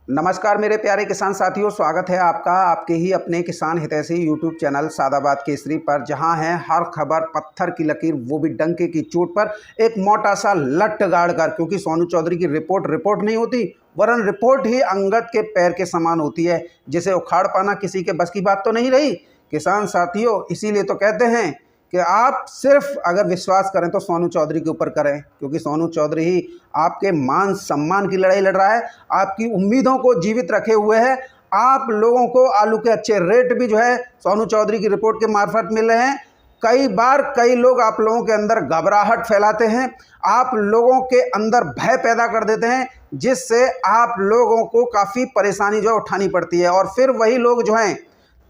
नमस्कार मेरे प्यारे किसान साथियों, स्वागत है आपका आपके ही अपने किसान हितैषी यूट्यूब चैनल सादाबाद केसरी पर, जहां है हर खबर पत्थर की लकीर, वो भी डंके की चोट पर एक मोटा सा लट गाड़ कर। क्योंकि सोनू चौधरी की रिपोर्ट नहीं होती, वरन रिपोर्ट ही अंगद के पैर के समान होती है, जिसे उखाड़ पाना किसी के बस की बात तो नहीं रही किसान साथियों। इसीलिए तो कहते हैं कि आप सिर्फ अगर विश्वास करें तो सोनू चौधरी के ऊपर करें, क्योंकि सोनू चौधरी ही आपके मान सम्मान की लड़ाई लड़ रहा है, आपकी उम्मीदों को जीवित रखे हुए है। आप लोगों को आलू के अच्छे रेट भी जो है सोनू चौधरी की रिपोर्ट के मार्फत मिल रहे हैं। कई बार कई लोग आप लोगों के अंदर घबराहट फैलाते हैं, आप लोगों के अंदर भय पैदा कर देते हैं, जिससे आप लोगों को काफ़ी परेशानी जो है उठानी पड़ती है। और फिर वही लोग जो हैं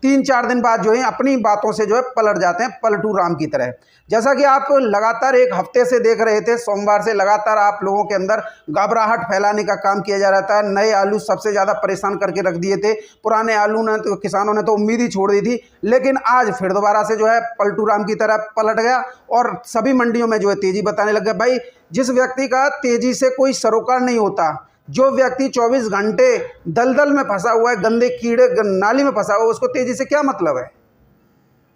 3-4 दिन बाद जो है अपनी बातों से जो है पलट जाते हैं, पलटू राम की तरह। जैसा कि आप लगातार एक हफ्ते से देख रहे थे, सोमवार से लगातार आप लोगों के अंदर घबराहट फैलाने का काम किया जा रहा था। नए आलू सबसे ज़्यादा परेशान करके रख दिए थे, पुराने आलू ने तो किसानों ने तो उम्मीद ही छोड़ दी थी। लेकिन आज फिर दोबारा से जो है पलटू राम की तरह पलट गया और सभी मंडियों में जो है तेजी बताने लग गया। भाई, जिस व्यक्ति का तेजी से कोई सरोकार नहीं होता, जो व्यक्ति 24 घंटे दलदल में फंसा हुआ है, गंदे कीड़े नाली में फंसा हुआ है, उसको तेजी से क्या मतलब है।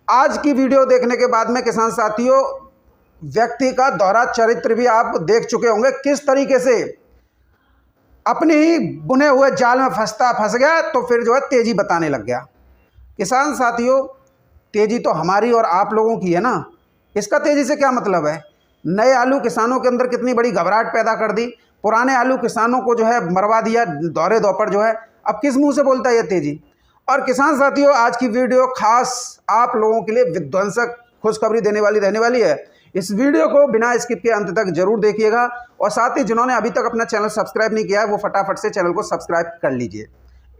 आज की वीडियो देखने के बाद में किसान साथियों, व्यक्ति का दोहरा चरित्र भी आप देख चुके होंगे, किस तरीके से अपने ही बुने हुए जाल में फंस गया तो फिर जो है तेजी बताने लग गया। किसान साथियों, तेजी तो हमारी और आप लोगों की है ना, इसका तेजी से क्या मतलब है। नए आलू किसानों के अंदर कितनी बड़ी घबराहट पैदा कर दी, पुराने आलू किसानों को जो है मरवा दिया दौरे दोपहर जो है। अब किस मुंह से बोलता है ये तेजी। और किसान साथियों, आज की वीडियो खास आप लोगों के लिए विध्वंसक खुशखबरी देने वाली रहने वाली है। इस वीडियो को बिना स्किप के अंत तक जरूर देखिएगा, और साथ ही जिन्होंने अभी तक अपना चैनल सब्सक्राइब नहीं किया है, वो फटाफट से चैनल को सब्सक्राइब कर लीजिए।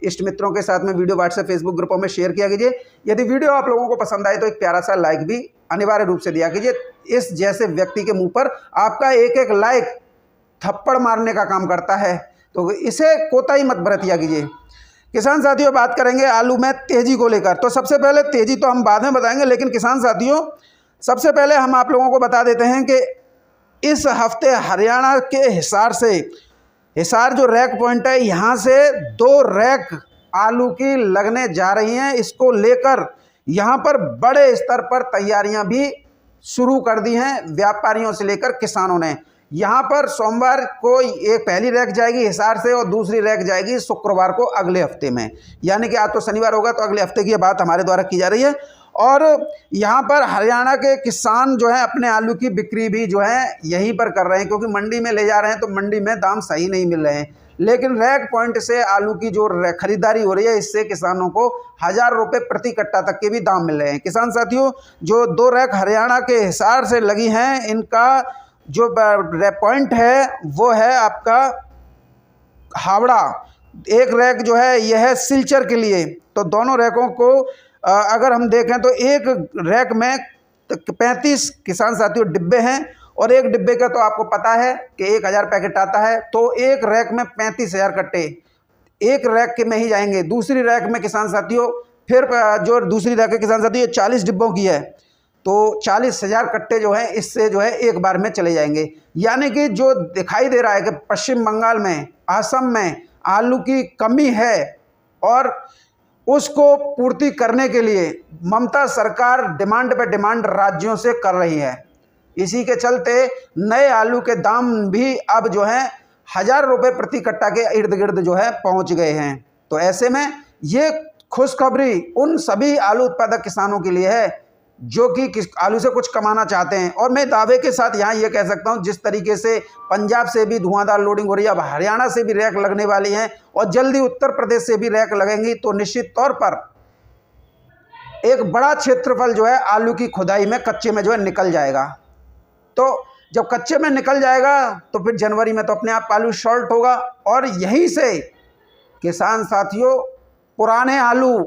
इष्ट मित्रों के साथ में वीडियो व्हाट्सएप फेसबुक ग्रुपों में शेयर किया कीजिए। यदि वीडियो आप लोगों को पसंद आए तो एक प्यारा सा लाइक भी अनिवार्य रूप से दिया कीजिए। इस जैसे व्यक्ति के मुंह पर आपका एक एक लाइक थप्पड़ मारने का काम करता है, तो इसे कोताही मत बरतिया कीजिए। किसान साथियों, बात करेंगे आलू में तेजी को लेकर। तो सबसे पहले तेजी तो हम बाद में बताएंगे, लेकिन किसान साथियों सबसे पहले हम आप लोगों को बता देते हैं कि इस हफ्ते हरियाणा के हिसार जो रैक पॉइंट है, यहाँ से 2 रैक आलू की लगने जा रही हैं। इसको लेकर यहाँ पर बड़े स्तर पर तैयारियां भी शुरू कर दी हैं, व्यापारियों से लेकर किसानों ने। यहाँ पर सोमवार को एक पहली रैक जाएगी हिसार से, और दूसरी रैक जाएगी शुक्रवार को अगले हफ्ते में। यानी कि आज तो शनिवार होगा, तो अगले हफ्ते की बात हमारे द्वारा की जा रही है। और यहाँ पर हरियाणा के किसान जो है अपने आलू की बिक्री भी जो है यहीं पर कर रहे हैं, क्योंकि मंडी में ले जा रहे हैं तो मंडी में दाम सही नहीं मिल रहे हैं। लेकिन रैक पॉइंट से आलू की जो खरीदारी हो रही है, इससे किसानों को 1000 रुपये प्रति कट्टा तक के भी दाम मिल रहे हैं। किसान साथियों, जो 2 रैक हरियाणा के हिसार से लगी हैं, इनका जो पॉइंट है वो है आपका हावड़ा। एक रैक जो है यह है सिलचर के लिए। तो दोनों रैकों को अगर हम देखें तो एक रैक में 35 किसान साथियों डिब्बे हैं, और एक डिब्बे का तो आपको पता है कि 1000 पैकेट आता है। तो एक रैक में 35,000 कट्टे एक रैक के में ही जाएंगे। दूसरी रैक में किसान साथियों, फिर जो दूसरी रैक है किसान साथियों 40 डिब्बों की है, तो 40,000 कट्टे जो है इससे जो है एक बार में चले जाएंगे। यानी कि जो दिखाई दे रहा है कि पश्चिम बंगाल में, असम में आलू की कमी है, और उसको पूर्ति करने के लिए ममता सरकार डिमांड पे डिमांड राज्यों से कर रही है। इसी के चलते नए आलू के दाम भी अब जो है 1000 रुपये प्रति कट्टा के इर्द गिर्द जो है पहुंच गए हैं। तो ऐसे में ये खुशखबरी उन सभी आलू उत्पादक किसानों के लिए है जो कि आलू से कुछ कमाना चाहते हैं। और मैं दावे के साथ यहाँ ये कह सकता हूँ, जिस तरीके से पंजाब से भी धुआंधार लोडिंग हो रही है, अब हरियाणा से भी रैक लगने वाली हैं, और जल्दी उत्तर प्रदेश से भी रैक लगेंगी, तो निश्चित तौर पर एक बड़ा क्षेत्रफल जो है आलू की खुदाई में कच्चे में जो है निकल जाएगा। तो जब कच्चे में निकल जाएगा तो फिर जनवरी में तो अपने आप आलू शॉर्ट होगा, और यहीं से किसान साथियों पुराने आलू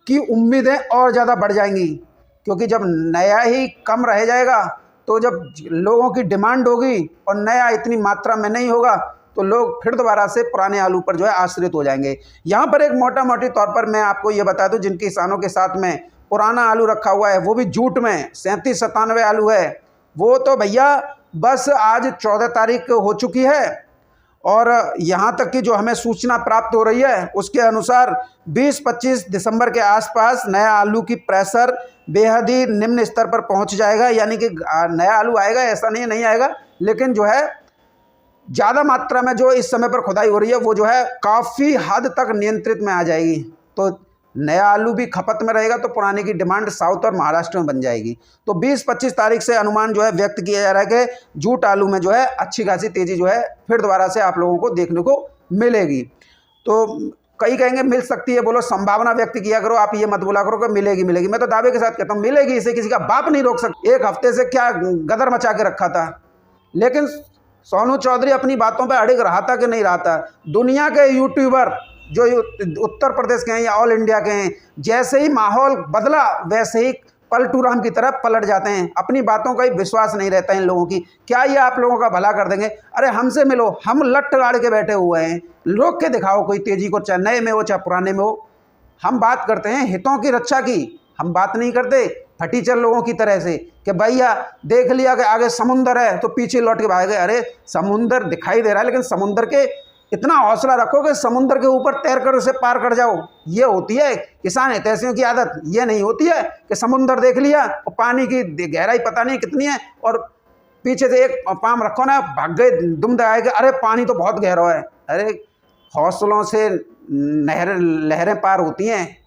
की उम्मीदें और ज़्यादा बढ़ जाएंगी। क्योंकि जब नया ही कम रह जाएगा, तो जब लोगों की डिमांड होगी और नया इतनी मात्रा में नहीं होगा, तो लोग फिर दोबारा से पुराने आलू पर जो है आश्रित हो जाएंगे। यहाँ पर एक मोटी तौर पर मैं आपको ये बता दूं, जिन किसानों के साथ में पुराना आलू रखा हुआ है, वो भी जूट में 37-97 आलू है, वो तो भैया बस आज 14 तारीख हो चुकी है, और यहाँ तक कि जो हमें सूचना प्राप्त हो रही है उसके अनुसार 20-25 दिसंबर के आसपास नया आलू की प्रेशर बेहद ही निम्न स्तर पर पहुँच जाएगा। यानी कि नया आलू आएगा, ऐसा नहीं आएगा, लेकिन जो है ज़्यादा मात्रा में जो इस समय पर खुदाई हो रही है वो जो है काफ़ी हद तक नियंत्रित में आ जाएगी। तो नया आलू भी खपत में रहेगा, तो पुराने की डिमांड साउथ और महाराष्ट्र में बन जाएगी। तो 20-25 तारीख से अनुमान जो है व्यक्त किया जा रहा है कि जूट आलू में जो है अच्छी खासी तेज़ी जो है फिर दोबारा से आप लोगों को देखने को मिलेगी। तो कई कहेंगे मिल सकती है, बोलो संभावना व्यक्त किया करो, आप ये मत बोला करो कि मिलेगी। मैं तो दावे के साथ कहता हूँ मिलेगी, इसे किसी का बाप नहीं रोक सकता। एक हफ्ते से क्या गदर मचा के रखा था, लेकिन सोनू चौधरी अपनी बातों पर अड़िग रहा था कि नहीं रहा था। दुनिया के यूट्यूबर जो उत्तर प्रदेश के हैं या ऑल इंडिया के हैं, जैसे ही माहौल बदला वैसे ही पलटू राम की तरह पलट जाते हैं। अपनी बातों का ही विश्वास नहीं रहता है इन लोगों की। क्या ये आप लोगों का भला कर देंगे? अरे हमसे मिलो, हम लट गाड़ के बैठे हुए हैं, रोक के दिखाओ कोई तेजी को, चाहे नए में हो चाहे पुराने में हो। हम बात करते हैं हितों की रक्षा की, हम बात नहीं करते फटीचर लोगों की तरह से कि भैया देख लिया कि आगे समुंदर है तो पीछे लौट के भाग गए। अरे समुंदर दिखाई दे रहा है, लेकिन समुंदर के इतना हौसला रखो कि समुद्र के ऊपर तैर कर उसे पार कर जाओ। ये होती है किसान हितैषियों की आदत। ये नहीं होती है कि समुद्र देख लिया और पानी की गहराई पता नहीं कितनी है और पीछे से एक पाम रखो ना, भाग गए दुम दबाए, अरे पानी तो बहुत गहरा है। अरे हौसलों से लहरें पार होती हैं,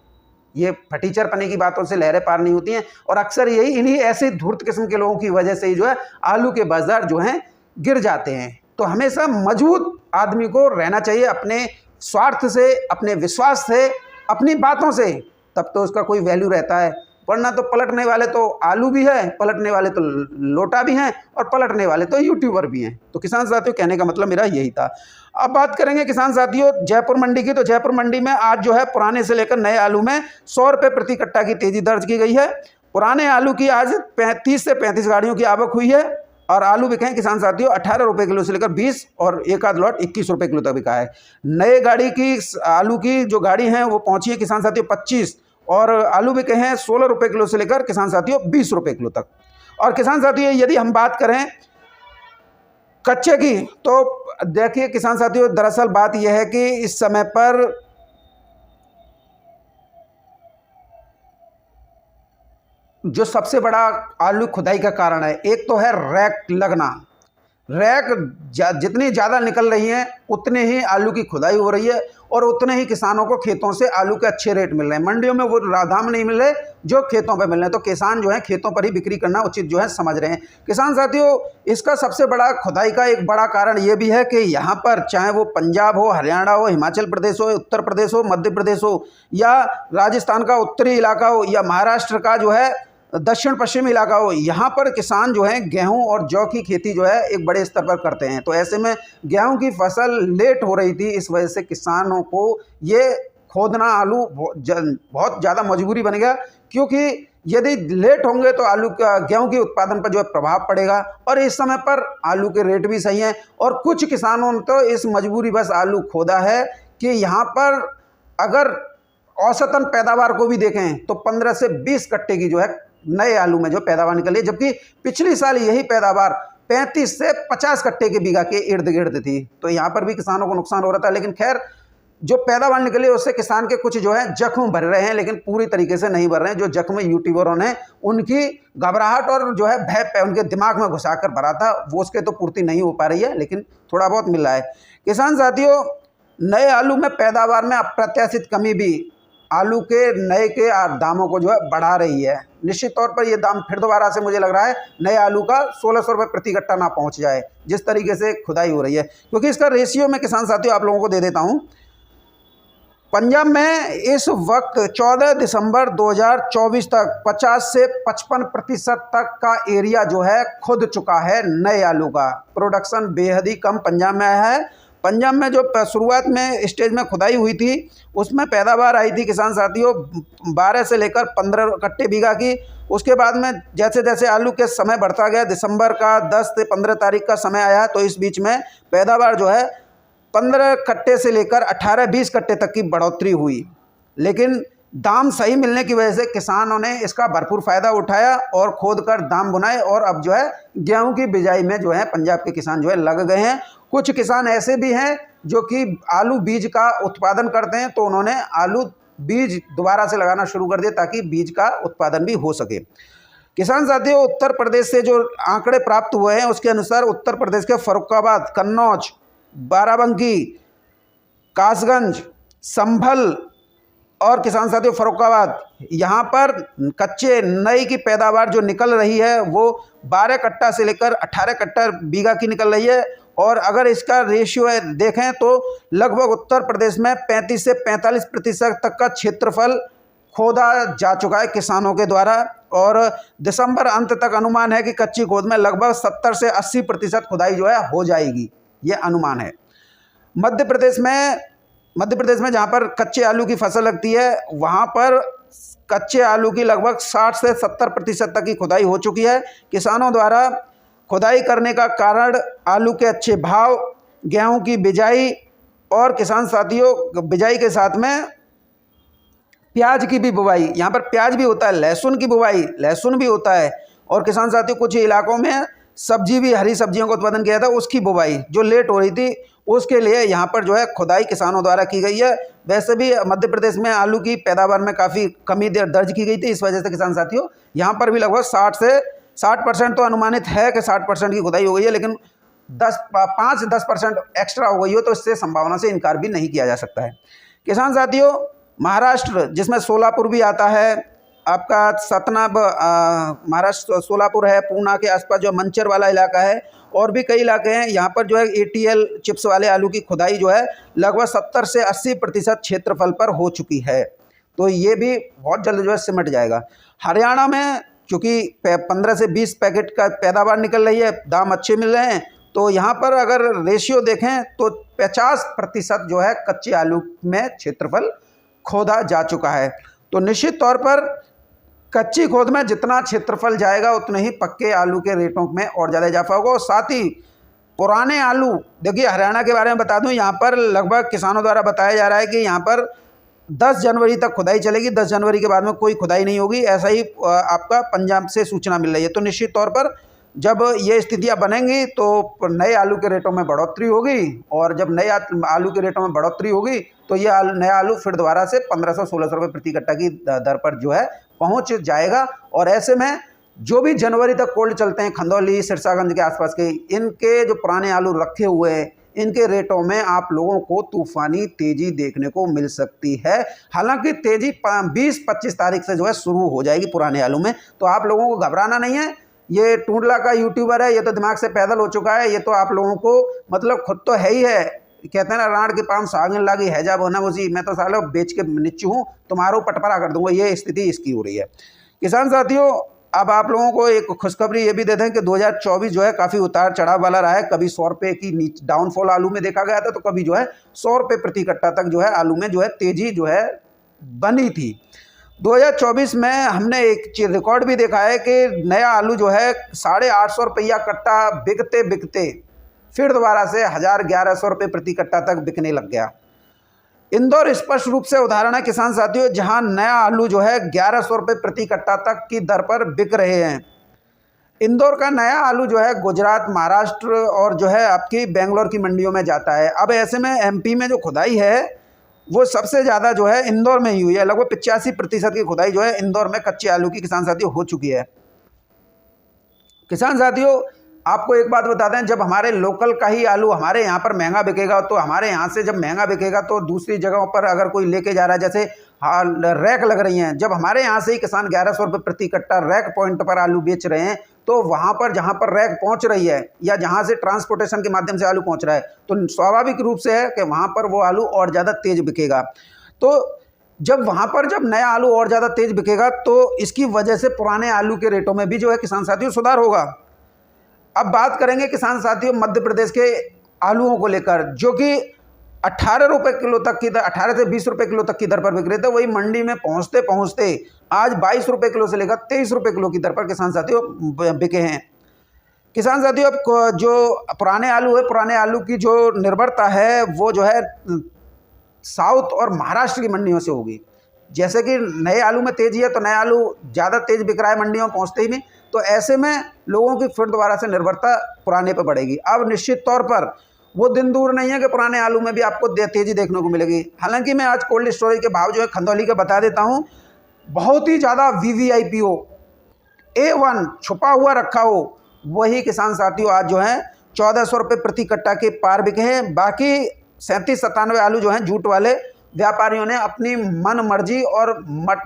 ये फटीचर पने की बातों से लहरें पार नहीं होती हैं। और अक्सर यही इन्हीं ऐसे धूर्त किस्म के लोगों की वजह से ही जो है आलू के बाजार जो हैं गिर जाते हैं। तो हमेशा मजबूत आदमी को रहना चाहिए, अपने स्वार्थ से, अपने विश्वास से, अपनी बातों से, तब तो उसका कोई वैल्यू रहता है। वरना तो पलटने वाले तो आलू भी है, पलटने वाले तो लोटा भी हैं और पलटने वाले तो यूट्यूबर भी हैं। तो किसान साथियों कहने का मतलब मेरा यही था। अब बात करेंगे किसान साथियों जयपुर मंडी की। तो जयपुर मंडी में आज जो है पुराने से लेकर नए आलू में 100 रुपये प्रति कट्टा की तेजी दर्ज की गई है। पुराने आलू की आज 30 से 35 गाड़ियों की आवक हुई है और आलू बिके हैं किसान साथियों 18 रुपये किलो से लेकर 20 और एक आध लॉट 21 रुपये किलो तक बिका है। नए गाड़ी की आलू की जो गाड़ी हैं वो पहुंची है किसान साथियों 25 और आलू बिके हैं 16 रुपये किलो से लेकर किसान साथियों 20 रुपये किलो तक। और किसान साथियों यदि हम बात करें कच्चे की, तो देखिए किसान साथियों दरअसल बात यह है कि इस समय पर जो सबसे बड़ा आलू खुदाई का कारण है, एक तो है रैक लगना। रैक जितनी ज़्यादा निकल रही हैं उतने ही आलू की खुदाई हो रही है और उतने ही किसानों को खेतों से आलू के अच्छे रेट मिल रहे हैं। मंडियों में वो दाम नहीं मिल रहे जो खेतों पे मिल रहे हैं। तो किसान जो है खेतों पर ही बिक्री करना उचित जो है समझ रहे हैं। किसान साथियों इसका सबसे बड़ा खुदाई का एक बड़ा कारण ये भी है कि यहाँ पर चाहे वो पंजाब हो, हरियाणा हो, हिमाचल प्रदेश हो, उत्तर प्रदेश हो, मध्य प्रदेश हो या राजस्थान का उत्तरी इलाका हो या महाराष्ट्र का जो है दक्षिण पश्चिमी इलाका हो, यहाँ पर किसान जो है गेहूं और जौ की खेती जो है एक बड़े स्तर पर करते हैं। तो ऐसे में गेहूं की फसल लेट हो रही थी, इस वजह से किसानों को ये खोदना आलू बहुत ज़्यादा मजबूरी बन गया, क्योंकि यदि लेट होंगे तो आलू का गेहूं के उत्पादन पर जो है प्रभाव पड़ेगा। और इस समय पर आलू के रेट भी सही हैं और कुछ किसानों ने तो इस मजबूरी बस आलू खोदा है कि यहाँ पर अगर औसतन पैदावार को भी देखें तो 15 से 20 कट्टे की जो है नए आलू में जो पैदावार निकली, जबकि पिछली साल यही पैदावार 35 से 50 कट्टे के बीघा के इर्द गिर्द थी। तो यहाँ पर भी किसानों को नुकसान हो रहा था, लेकिन खैर जो पैदावार निकली उससे किसान के कुछ जो है जख्म भर रहे हैं, लेकिन पूरी तरीके से नहीं भर रहे हैं। जो जख्म यूट्यूबरों ने उनकी घबराहट और जो है भय उनके दिमाग में घुसा कर भरा था, वो उसके तो पूर्ति नहीं हो पा रही है, लेकिन थोड़ा बहुत मिल रहा है। किसान साथियों नए आलू में पैदावार में अप्रत्याशित कमी भी आलू के नए के दामों को जो है बढ़ा रही है। निश्चित तौर पर ये दाम फिर दोबारा से मुझे लग रहा है नए आलू का 1600 रुपये प्रति कट्टा ना पहुंच जाए, जिस तरीके से खुदाई हो रही है। क्योंकि इसका रेशियो मैं किसान साथियों आप लोगों को दे देता हूं। पंजाब में इस वक्त 14 दिसंबर 2024 तक 50 से 55% तक का एरिया जो है खुद चुका है नए आलू का। प्रोडक्शन बेहद ही कम पंजाब में है। पंजाब में जो शुरुआत में स्टेज में खुदाई हुई थी उसमें पैदावार आई थी किसान साथियों 12 से लेकर 15 कट्टे बीघा की। उसके बाद में जैसे जैसे आलू के समय बढ़ता गया, दिसंबर का 10 से 15 तारीख का समय आया, तो इस बीच में पैदावार जो है 15 कट्टे से लेकर 18-20 कट्टे तक की बढ़ोतरी हुई। लेकिन दाम सही मिलने की वजह से किसानों ने इसका भरपूर फ़ायदा उठाया और खोद कर दाम बुनाए और अब जो है गेहूं की बिजाई में जो है पंजाब के किसान जो है लग गए हैं। कुछ किसान ऐसे भी हैं जो कि आलू बीज का उत्पादन करते हैं, तो उन्होंने आलू बीज दोबारा से लगाना शुरू कर दिया ताकि बीज का उत्पादन भी हो सके। किसान साथियों, उत्तर प्रदेश से जो आंकड़े प्राप्त हुए हैं उसके अनुसार उत्तर प्रदेश के फर्रुखाबाद, कन्नौज, बाराबंकी, कासगंज, संभल और किसान साथियों फर्रुखाबाद, यहाँ पर कच्चे नई की पैदावार जो निकल रही है वो 12 कट्टा से लेकर 18 कट्टा बीघा की निकल रही है। और अगर इसका रेशियो है देखें तो लगभग उत्तर प्रदेश में 35 से 45% तक का क्षेत्रफल खोदा जा चुका है किसानों के द्वारा। और दिसंबर अंत तक अनुमान है कि कच्ची खोद में लगभग 70 से 80% खुदाई जो है हो जाएगी, ये अनुमान है। मध्य प्रदेश में जहाँ पर कच्चे आलू की फसल लगती है वहाँ पर कच्चे आलू की लगभग 60 से 70% तक की खुदाई हो चुकी है। किसानों द्वारा खुदाई करने का कारण आलू के अच्छे भाव, गेहूं की बिजाई और किसान साथियों बिजाई के साथ में प्याज की भी बुवाई, यहाँ पर प्याज भी होता है, लहसुन की बुवाई, लहसुन भी होता है। और किसान साथियों कुछ इलाकों में सब्जी भी, हरी सब्जियों का उत्पादन किया था, उसकी बुवाई जो लेट हो रही थी उसके लिए यहाँ पर जो है खुदाई किसानों द्वारा की गई है। वैसे भी मध्य प्रदेश में आलू की पैदावार में काफ़ी कमी दर्ज की गई थी, इस वजह से किसान साथियों यहाँ पर भी लगभग 60% तो अनुमानित है कि 60% की खुदाई हो गई है, लेकिन 5-10% एक्स्ट्रा हो गई हो तो इससे संभावना से इनकार भी नहीं किया जा सकता है। किसान साथियों, महाराष्ट्र जिसमें सोलापुर भी आता है, आपका सतना महाराष्ट्र सोलापुर है, पूना के आसपास जो मंचर वाला इलाका है और भी कई इलाके हैं, यहाँ पर जो है ATL चिप्स वाले आलू की खुदाई जो है लगभग 70 से 80% क्षेत्रफल पर हो चुकी है, तो ये भी बहुत जल्द जो है सिमट जाएगा। हरियाणा में चूँकि 15 से 20 पैकेट का पैदावार निकल रही है, दाम अच्छे मिल रहे हैं, तो यहाँ पर अगर रेशियो देखें तो 50% जो है कच्चे आलू में क्षेत्रफल खोदा जा चुका है। तो निश्चित तौर पर कच्ची खोद में जितना क्षेत्रफल जाएगा उतने ही पक्के आलू के रेटों में और ज़्यादा इजाफा होगा। और साथ ही पुराने आलू, देखिए हरियाणा के बारे में बता दूं, यहाँ पर लगभग किसानों द्वारा बताया जा रहा है कि यहाँ पर 10 जनवरी तक खुदाई चलेगी, 10 जनवरी के बाद में कोई खुदाई नहीं होगी, ऐसा ही आपका पंजाब से सूचना मिल रही है। तो निश्चित तौर पर जब ये स्थितियां बनेंगी तो नए आलू के रेटों में बढ़ोतरी होगी, और जब नए आलू के रेटों में बढ़ोतरी होगी तो ये नया आलू फिर दोबारा से 1500-1600 रुपये प्रति कट्टा की दर पर जो है पहुंच जाएगा। और ऐसे में जो भी जनवरी तक कोल्ड चलते हैं खंदौली, सिरसागंज के आसपास के, इनके जो पुराने आलू रखे हुए हैं इनके रेटों में आप लोगों को तूफानी तेजी देखने को मिल सकती है। हालांकि तेजी 20-25 तारीख से जो है शुरू हो जाएगी पुराने आलू में, तो आप लोगों को घबराना नहीं है। ये टूंडला का यूट्यूबर है, ये तो दिमाग से पैदल हो चुका है, ये तो आप लोगों को मतलब खुद तो है ही है, कहते हैं ना राण के पाम सागन लागी हैजा बोना उसी, मैं तो सालों बेच के नीचू हूँ, तुम्हारा पटपरा कर दूंगा, ये स्थिति इसकी हो रही है। किसान साथियों, अब आप लोगों को एक खुशखबरी ये भी देते हैं कि 2024 जो है काफ़ी उतार चढ़ाव वाला रहा है। कभी 100 रुपये की डाउनफॉल आलू में देखा गया था, तो कभी जो है 100 रुपये प्रति कट्टा तक जो है आलू में जो है तेजी जो है बनी थी। 2024 में हमने एक रिकॉर्ड भी देखा है कि नया आलू जो है 850 रुपया कट्टा बिकते बिकते फिर दोबारा से 1000-1100 रुपये प्रति कट्टा तक बिकने लग गया। इंदौर स्पष्ट रूप से उदाहरण है किसान साथियों, जहां नया आलू जो है 1100 रुपये प्रति कट्टा तक की दर पर बिक रहे हैं। इंदौर का नया आलू जो है गुजरात, महाराष्ट्र और जो है आपकी बेंगलोर की मंडियों में जाता है। अब ऐसे में MP में जो खुदाई है वो सबसे ज़्यादा जो है इंदौर में ही हुई है, लगभग 85% की खुदाई जो है इंदौर में कच्चे आलू की किसान साथियों हो चुकी है। किसान साथियों, आपको एक बात बताते हैं, जब हमारे लोकल का ही आलू हमारे यहाँ पर महंगा बिकेगा, तो हमारे यहाँ से जब महंगा बिकेगा तो दूसरी जगहों पर अगर कोई लेके जा रहा है, जैसे रैक लग रही हैं, जब हमारे यहाँ से ही किसान 1100 रुपये प्रति कट्टा रैक पॉइंट पर आलू बेच रहे हैं, तो वहाँ पर जहाँ पर रैक पहुँच रही है या जहाँ से ट्रांसपोर्टेशन के माध्यम से आलू पहुँच रहा है, तो स्वाभाविक रूप से है कि वहाँ पर वो आलू और ज़्यादा तेज़ बिकेगा। तो जब वहाँ पर जब नया आलू और ज़्यादा तेज़ बिकेगा तो इसकी वजह से पुराने आलू के रेटों में भी जो है किसान साथियों सुधार होगा। अब बात करेंगे किसान साथियों मध्य प्रदेश के आलूओं को लेकर, जो कि 18 रुपये किलो तक की 18 से 20 रुपये किलो तक की दर पर बिक रहे थे, वही मंडी में पहुंचते पहुंचते आज 22 रुपये किलो से लेकर 23 रुपये किलो की दर पर किसान साथियों बिके हैं। किसान साथियों, अब जो पुराने आलू है, पुराने आलू की जो निर्भरता है वो जो है साउथ और महाराष्ट्र की मंडियों से होगी। जैसे कि नए आलू में तेजी है तो नया आलू ज़्यादा तेज बिक रहा है मंडियों में पहुँचते ही नहीं, तो ऐसे में लोगों की फिर दोबारा से निर्भरता पुराने पर बढ़ेगी। अब निश्चित तौर पर वो दिन दूर नहीं है कि पुराने आलू में भी आपको तेजी देखने को मिलेगी। हालांकि मैं आज कोल्ड स्टोरेज के भाव जो है खंदौली के बता देता हूँ, बहुत ही ज़्यादा वीवीआईपी हो, A1 छुपा हुआ रखा हो, वही किसान साथियों आज जो है 1400 रुपये प्रति कट्टा के पार बिके हैं। बाकी 37-97 आलू जो हैं झूठ वाले व्यापारियों ने अपनी मन मर्जी और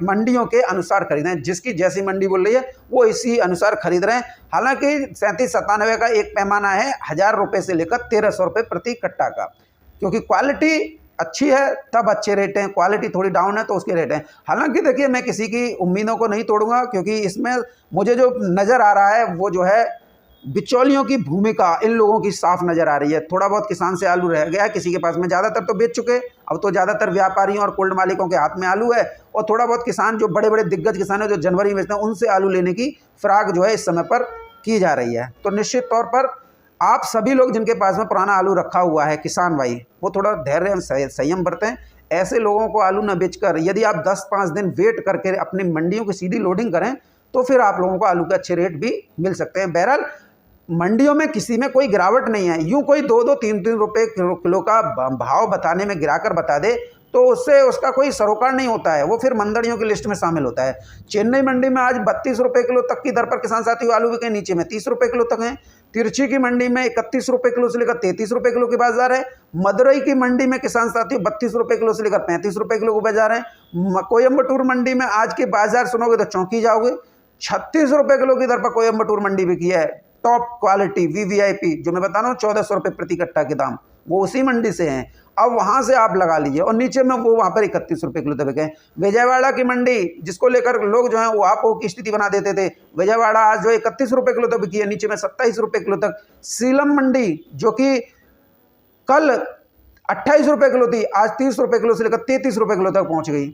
मंडियों के अनुसार खरीदे हैं। जिसकी जैसी मंडी बोल रही है वो इसी अनुसार खरीद रहे हैं। हालांकि 37-97 का एक पैमाना है 1000 रुपये से लेकर 1300 रुपये प्रति कट्टा का, क्योंकि क्वालिटी अच्छी है तब अच्छे रेट हैं, क्वालिटी थोड़ी डाउन है तो उसके रेट हैं। हालांकि देखिए मैं किसी की उम्मीदों को नहीं तोड़ूंगा, क्योंकि इसमें मुझे जो नज़र आ रहा है वो जो है बिचौलियों की भूमिका इन लोगों की साफ नज़र आ रही है। थोड़ा बहुत किसान से आलू रह गया है किसी के पास में, ज़्यादातर तो बेच चुके, अब तो ज़्यादातर व्यापारियों और कोल्ड मालिकों के हाथ में आलू है। और थोड़ा बहुत किसान जो बड़े बड़े दिग्गज किसान हैं जो जनवरी में बेचते हैं, उनसे आलू लेने की फिराक जो है इस समय पर की जा रही है। तो निश्चित तौर पर आप सभी लोग जिनके पास में पुराना आलू रखा हुआ है, किसान भाई, वो थोड़ा धैर्य संयम बरतें। ऐसे लोगों को आलू न बेचकर यदि आप 10-5 दिन वेट करके अपनी मंडियों की सीधी लोडिंग करें तो फिर आप लोगों को आलू के अच्छे रेट भी मिल सकते हैं। बहरहाल मंडियों में किसी में कोई गिरावट नहीं है। यूं कोई 2-2, 3-3 रुपये किलो का भाव बताने में गिराकर बता दे तो उससे उसका कोई सरोकार नहीं होता है, वो फिर मंदड़ियों की लिस्ट में शामिल होता है। चेन्नई मंडी में आज 32 रुपये किलो तक की दर पर किसान साथियों आलू बिके, नीचे में 30 रुपये किलो तक हैं। तिरछी की मंडी में 31 रुपये किलो से लेकर 33 रुपये किलो की बाजार है। मदुरई की मंडी में किसान साथियों 32 रुपये किलो से लेकर 35 रुपये किलो की बाजार है। कोयम्बटूर मंडी में आज की बाजार सुनोगे तो चौंकी जाओगे, 36 रुपये किलो की दर पर कोयम्बटूर मंडी बिकी है। टॉप क्वालिटी वीवीआईपी जो मैं बता रहा हूँ 1400 रुपये प्रति कट्टा के दाम, वो उसी मंडी से हैं। अब वहाँ से आप लगा लीजिए, और नीचे में वो वहाँ पर 31 रुपये किलो तक है। विजयवाड़ा की मंडी जिसको लेकर लोग जो है वो आपको की स्थिति बना देते थे, विजयवाड़ा आज जो 31 रुपये किलो तक बिकी है, नीचे में 27 रुपये किलो तक। सीलम मंडी जो कि कल 28 रुपये किलो थी, आज 30 रुपये किलो से लेकर 33 रुपये किलो तक पहुँच गई।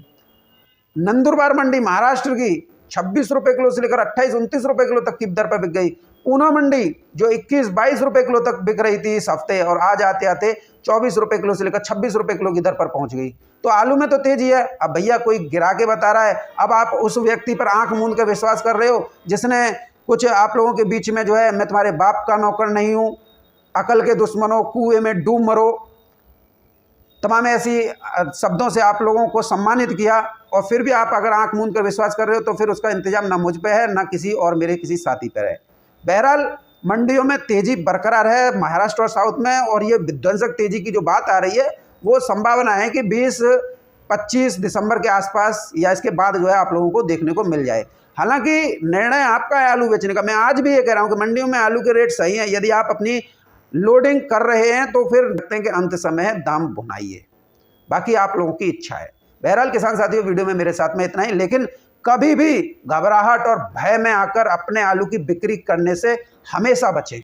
नंदुरबार मंडी महाराष्ट्र की 26 रुपये किलो से लेकर 28-29 रुपये किलो तक की दर पर बिक गई। पूना मंडी जो 21-22 रुपये किलो तक बिक रही थी इस हफ्ते, और आज आते आते 24 रुपये किलो से लेकर 26 रुपये किलो की दर पर पहुंच गई। तो आलू में तो तेजी है। अब भैया कोई गिरा के बता रहा है, अब आप उस व्यक्ति पर आंख मूंद कर विश्वास कर रहे हो जिसने कुछ आप लोगों के बीच में जो है मैं तुम्हारे बाप का नौकर नहीं हूँ, अकल के दुश्मनों, कुएं में डूब मरो, तमाम ऐसी शब्दों से आप लोगों को सम्मानित किया, और फिर भी आप अगर आंख मूंद कर विश्वास कर रहे हो तो फिर उसका इंतजाम ना मुझ पे है ना किसी और मेरे किसी साथी पर है। बहरहाल मंडियों में तेजी बरकरार है महाराष्ट्र और साउथ में, और ये विध्वंसक तेजी की जो बात आ रही है वो संभावना है कि 20-25 दिसंबर के आसपास या इसके बाद जो है आप लोगों को देखने को मिल जाए। हालांकि निर्णय आपका है आलू बेचने का। मैं आज भी ये कह रहा हूँ कि मंडियों में आलू के रेट सही हैं, यदि आप अपनी लोडिंग कर रहे हैं तो फिर देखते हैं कि अंत समय दाम भुनाइए, बाकी आप लोगों की इच्छा है। बहरहाल किसान साथियों, वीडियो में मेरे साथ में इतना ही, लेकिन कभी भी घबराहट और भय में आकर अपने आलू की बिक्री करने से हमेशा बचें।